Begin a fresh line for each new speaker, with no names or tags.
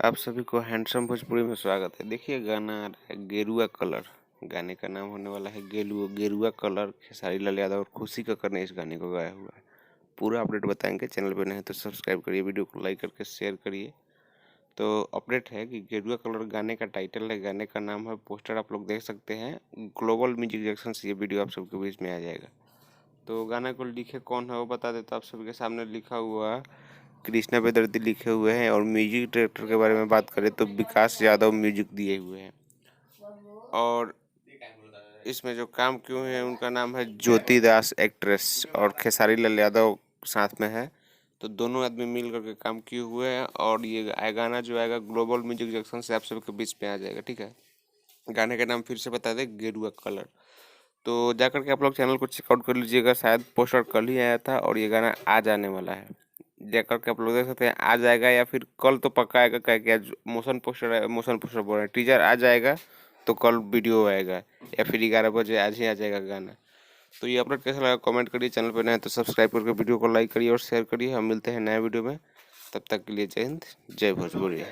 आप सभी को हैंडसम भोजपुरी में स्वागत है। देखिए गाना आ रहा है गेरुआ कलर। गाने का नाम होने वाला है गेरुआ कलर। खेसारी लाल यादव और खुशी कक्कर ने इस गाने को गाया हुआ है। पूरा अपडेट बताएंगे। चैनल पे नहीं तो सब्सक्राइब करिए, वीडियो को लाइक करके शेयर करिए। तो अपडेट है कि गेरुआ कलर गाने का टाइटल है, गाने का नाम है। पोस्टर आप लोग देख सकते हैं। ग्लोबल म्यूजिक जंक्शन से ये वीडियो आप सबके बीच में आ जाएगा। तो गाना को लिखे कौन है वो बता देता आप सभी के सामने। लिखा हुआ कृष्णा बेदर्दी लिखे हुए हैं। और म्यूजिक डायरेक्टर के बारे में बात करें तो विकास यादव म्यूजिक दिए हुए हैं। और इसमें जो काम किए हुए हैं उनका नाम है ज्योति दास एक्ट्रेस, और खेसारी लाल यादव साथ में है। तो दोनों आदमी मिल करके काम किए हुए हैं। और ये गाना जो आएगा ग्लोबल म्यूजिक जंक्शन से आप सबके बीच में आ जाएगा। ठीक है, गाने का नाम फिर से बता दें, गेरुआ कलर। तो जाकर के आप लोग चैनल को चेकआउट कर लीजिएगा। शायद पोस्टर कल ही आया था और ये गाना आज आने वाला है। जाकर के आप लोग देख सकते हैं, आ जाएगा या फिर कल तो पक्का आएगा। क्या मोशन पोस्टर है, मोशन पोस्टर बोल रहे हैं, टीजर आ जाएगा तो कल वीडियो आएगा, या फिर 11 बजे आज ही आ जाएगा गाना। तो ये अपलोड कैसा लगा कमेंट करिए। चैनल पर नए तो सब्सक्राइब करके वीडियो को लाइक करिए और शेयर करिए। हम मिलते हैं नए वीडियो में। तब तक के लिए जय हिंद, जय भोजपुरी।